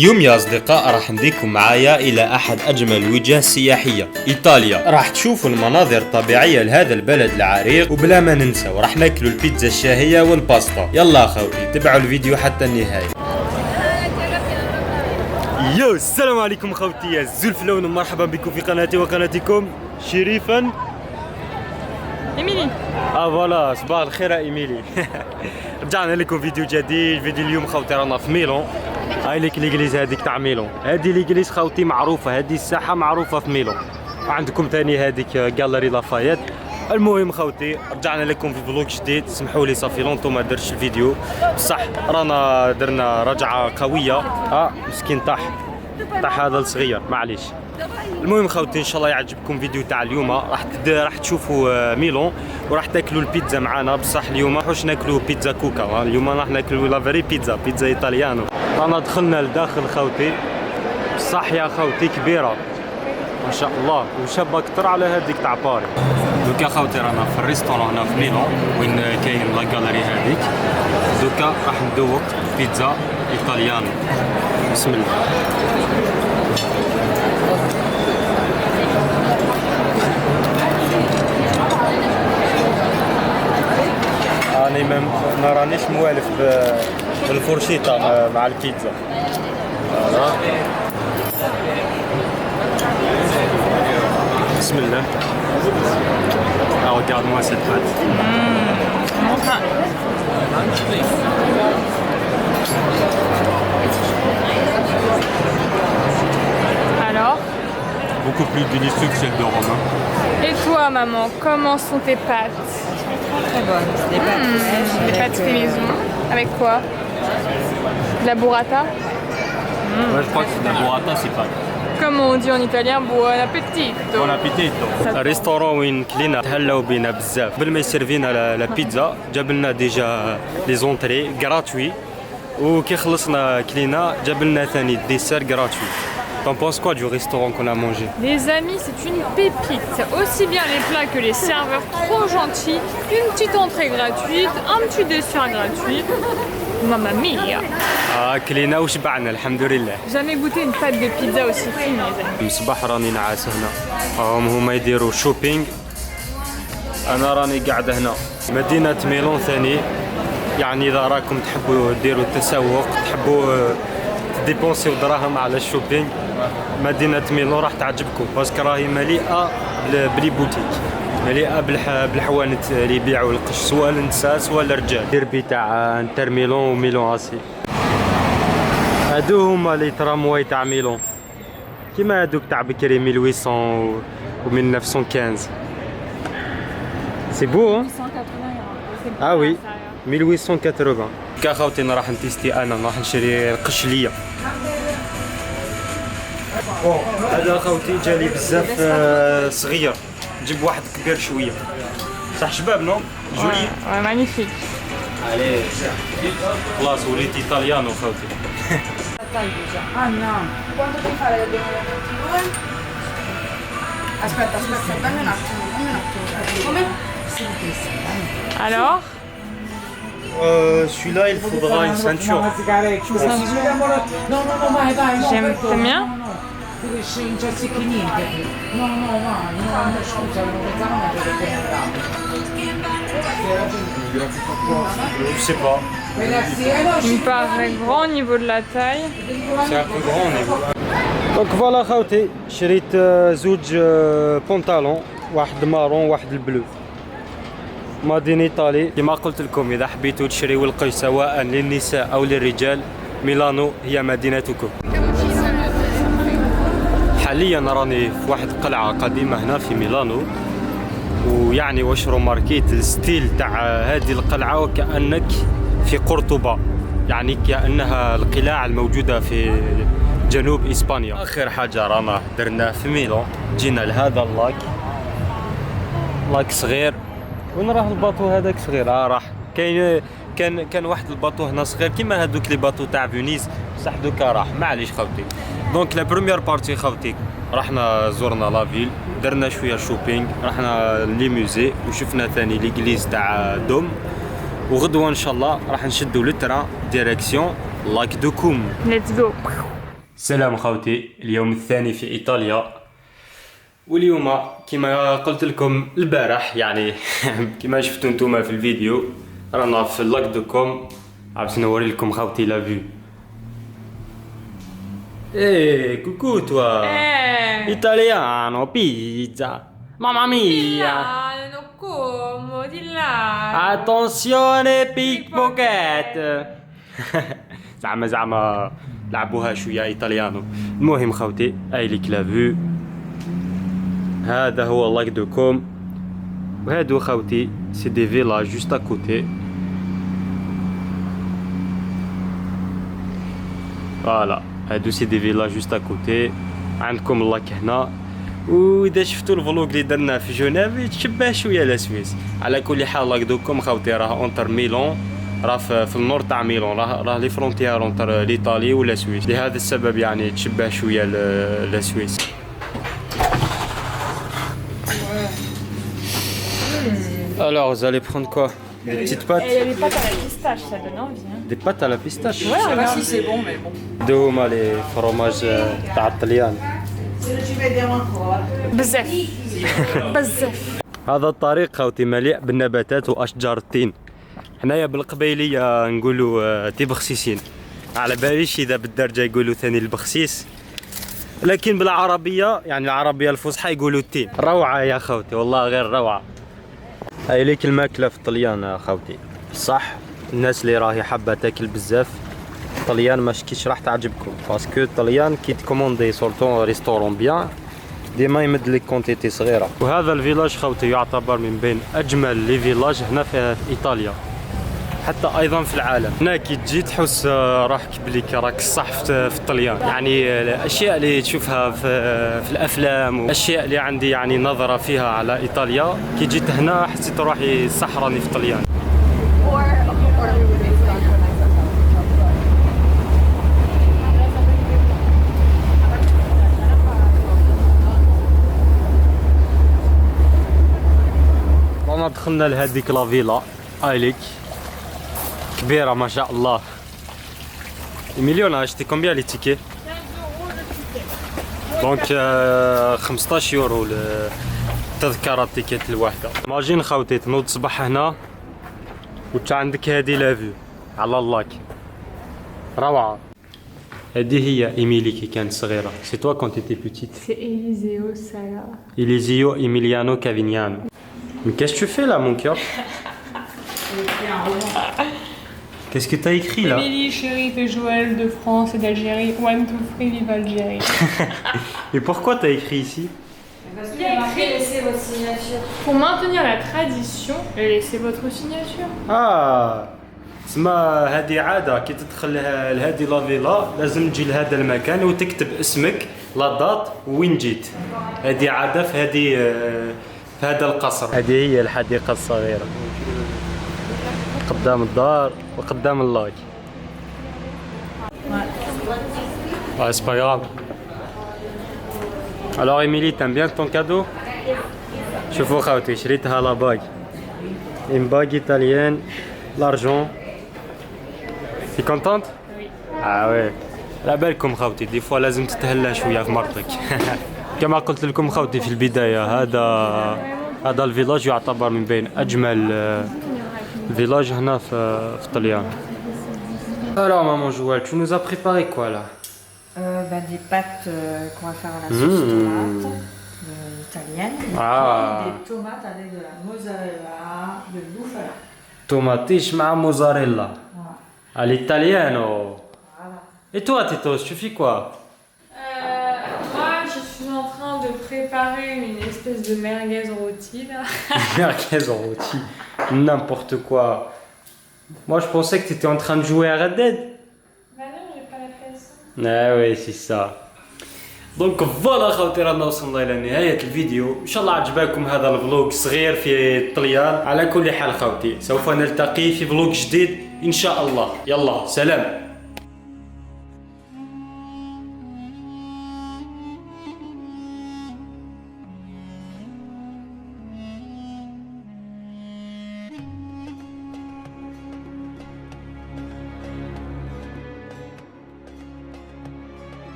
اليوم يا أصدقاء راح نديكم معايا إلى أحد أجمل الوجهة السياحية إيطاليا. راح تشوفوا المناظر الطبيعية لهذا البلد العريق، وبلا ما ننسى وراح ناكلوا البيتزا الشهية والباستا. يلا أخوتي تبعوا الفيديو حتى النهاية. يو السلام عليكم أخوتي يا الزلفلون، ومرحبا بكم في قناتي وقناتكم شريفا إيميلي. فوالا صباح الخير يا إيميلي. رجعنا لكم فيديو جديد. فيديو اليوم خوتي رانا في ميلون. هاي لك ليغليز هذيك تاع ميلون، هذه ليغليز خوتي معروفه، هذه الساحه معروفه في ميلون. وعندكم ثاني هذيك غاليري لافايت. المهم خوتي رجعنا لكم في فلوق جديد. سمحوا لي صافي لونتو ما درتش الفيديو، بصح رانا درنا رجعه قويه. مسكين طاح هذا الصغير معليش. المهم خوتي ان شاء الله يعجبكم فيديو تاع اليوم. راح تشوفوا ميلون وراح تاكلوا البيتزا معانا. بصح اليوم ماحوش ناكلوا بيتزا كوكا، اليوم راح ناكلوا لافري بيتزا ايطاليانو. رانا دخلنا لداخل خوتي، بصح يا خوتي كبيره ما شاء الله وشابه اكثر على هذيك تاع باري. دوكا خوتي رانا في الريستورون هنا في ميلون وين كاين لا غاليري هذيك. دوكا راح ندوق بيتزا ايطاليانو. بسم الله. راني ما رانيش موالف بالفرشيطه مع البيتزا. بسم الله. regarde-moi cette pâte. Alors? Beaucoup plus délicieux que celle de Romain. Et toi, maman, comment sont tes pâtes? Très bonne. Des pâtes fraîches. Des pâtes fait maison. Avec quoi? De la burrata? Ouais, je crois que la burrata c'est pas. Comme on dit en italien, buon appetito. بون ابيتيتو. الريستورون وين كلينا تهلاو بينا بزاف. قبل ما يسيرفينا لا بيتزا جاب لنا ديجا لي زونطري غراتوي، وكي خلصنا كلينا جاب لنا ثاني ديسير غراتوي. T'en penses quoi du restaurant qu'on a mangé? Les amis, c'est une pépite. Aussi bien les plats que les serveurs trop gentils. Une petite entrée gratuite, un petit dessert gratuit. Mamma mia! كلينا وشبعنا الحمد لله. Jamais goûté une pâte de pizza aussi fine, les amis. الصباح راني نعاس هنا، هما يديروا شوبينج، انا راني قاعد هنا. مدينة ميلون ثاني، يعني اذا راكم تحبوا ديروا التسوق، تحبوا تديبونسيو دراهم على الشوبينج، مدينة ميلون راح تعجبكم باسكو راهي مليئة بلي بوتيك، مليئة بالحوانت اللي يبيعوا القش، سواء النساء سواء الرجال. ديربي تاع انتر ميلون وميلون اسي. هادو هما لي ترامواي تاع ميلون، كيما هادوك تاع بكري 1800 و 1915. سي بو. وي 1880. كا خوتي راح نتيستي انا، راح نشري القش ليا. هذا خوتي جالي بزاف صغير، نجيب واحد كبير شويه. صح شباب نو؟ جولي. Ouais, magnifique. عليه خلاص وليت ايطاليانو خوتي. Ah no. Quanto devi fare del 2022? Aspetta, dammi un attimo. Come? Alors? Celui-là il faudra une ceinture. T'aimes bien? Non c'è niente. No, scusa, non pensavo che Je sais pas. Il me paraît grand au niveau de la taille. C'est un peu grand au niveau. Donc voilà خوتي، شريت زوج بونطالون، واحد مارون واحد البلو. مادين ايطالي. كما قلت لكم اذا حبيتوا تشريوا القش سواء للنساء او للرجال، ميلانو هي مدينتكم. حاليا راني في واحد القلعة قديمة هنا في ميلانو، ويعني واش روماركيت الستيل تاع هذه القلعة وكأنك في قرطبة، يعني كأنها القلاع الموجودة في جنوب إسبانيا. آخر حاجة رانا درنا في ميلون، جينا لهذا اللاك، لاك صغير. وين راه الباطو هذاك صغير؟ راح كان واحد الباطو هنا صغير كيما هذوك لي باطو تاع فينيس، بصح دوكا راح معليش خوتي. دونك لا بروميير بارتي خوتي رحنا زرنا لا فيل، درنا شويه شوبينغ، رحنا لي موزي وشفنا ثاني ليغليز تاع دوم. وغدوه ان شاء الله راح نشدوا للتران ديريكسيون لاك دو كوم. Let's go. سلام خوتي، اليوم الثاني في إيطاليا، واليوم كما قلت لكم البارح يعني كما شفتوا نتوما في الفيديو رانا في لاك دو كوم. عاوز نوري لكم خوتي لا فيو. ايه كوكو توا ايطاليانو بيتزا ماما ميا Come di là. اتونسيوني بيك بوكيت. زعما لعبوها شويه ايطاليانو. المهم خوتي هاي ليك لا فيو، هذا هو لاك دو كوم، وهادو خوتي سي دي فيلاج جوست ا كوتي. فوالا هادو سي دي فيلاج جوست ا كوتي. عندكم اللاك هنا، واذا شفتوا الفلوق اللي درناه في جنيف يتشبه شويه لسويس. على كل حال لاك دو كوم خوتي راه اونتر ميلون، راه في النور تاع ميلون، راه لي فرونتيير اونتر ليطالي ولا سويس، لهذا السبب يعني تشبه شويه لسويس. Alors, vous allez prendre quoi? Des petites pâtes? Et les pâtes à la pistache, ça donne envie. Hein. Des pâtes à la pistache? Ouais, Je sais pas si c'est bon, mais bon. دو هما لي فروماج تاع الطليان. بزاف بزاف. هذا الطريق خوتي مليء بالنباتات واشجار التين. حنايا بالقبيليه نقولوا تيبخسيسين، على باليش اذا بالدرجه يقولوا ثاني البخسيس، لكن بالعربيه يعني العربيه الفصحى يقولوا التين. روعه يا خوتي والله غير روعه. هاي ليك الماكله في الطليان يا خوتي، صح الناس اللي راهي حابه تاكل بزاف الطليان ماشكيش راح تعجبكم، باسكو الطليان كي تكوموندي سورتون ريستورون بيان ديما يمد لك كونتيتي صغيره. وهذا الفيلاج خوتي يعتبر من بين اجمل لي فيلاج هنا في ايطاليا، حتى ايضا في العالم. هنا كي تجي تحس راك بليك راك صح في الطليان، يعني الاشياء اللي تشوفها في الافلام والاشياء اللي عندي يعني نظره فيها على ايطاليا، كي جيت هنا حسيت روحي صح راني في الطليان. رانا دخلنا لهذيك لا فيلا ايليك كبيرة ما شاء الله. مليون اشتي كومبيان لي تيكي؟ دونك 15 يورو التذكرة التيكيت الواحدة. ماجين خوتي تنوض صباح هنا وانت عندك هادي لا فيو على اللاك، روعة. هذه هي ايميلي كي كانت صغيرة. سي توا كون تيتي بوتيت؟ سي إليزيو سالا. إليزيو إيميليانو كافينيانو. Mais qu'est-ce que tu fais là mon cœur? Qu'est-ce que t'as écrit là? Émilie, chérie de Joël, de France et d'Algérie. One, two, three, vive Algérie. Et pourquoi t'as écrit ici? Parce qu'il y a marqué laissez votre signature. Pour maintenir la tradition, laissez votre signature. تسمى هذه عادة كي تدخل لهذه لا فيلا لازم تجي لهذا المكان وتكتب اسمك لا دات وين جيت. هذه عادة في هذا القصر. هذه هي الحديقة الصغيرة قدام الدار وقدام اللاك. C'est pas grave. Alors Émilie, t'aimes bien ton cadeau? شوفوا خوتي شريتها لا باغ، une bague italienne, l'argent. Tu es contente? Oui. Ah ouais. على بالكم خوتي دي فوا لازم تتهلا شويه في مرتك. كما قلت لكم خوتي في البدايه هذا الفيلاج يعتبر من بين اجمل فيلاج هنا في الطليان. Alors maman Joël, tu nous as préparé quoi là? Des pâtes qu'on va faire à la sauce tomate italienne. Et des tomates avec de la mozzarella, de bufala. Tomates مع mozzarella. Voilà. À l'italiano. Voilà. Et toi Titos, tu fais quoi? Moi, je suis en train de préparer une espèce de merguez rôti là. Merguez rôti, n'importe quoi. Moi je pensais que tu étais en train de jouer à Red Dead. Bah non, j'ai pas la place. Ah oui, c'est ça. دونك فوالا خوتي رانا وصلنا الى نهايه الفيديو. ان شاء الله عجبكم هذا الفلوق صغير في الطليان. على كل حال خوتي سوف نلتقي في فلوق جديد ان شاء الله. يلا سلام.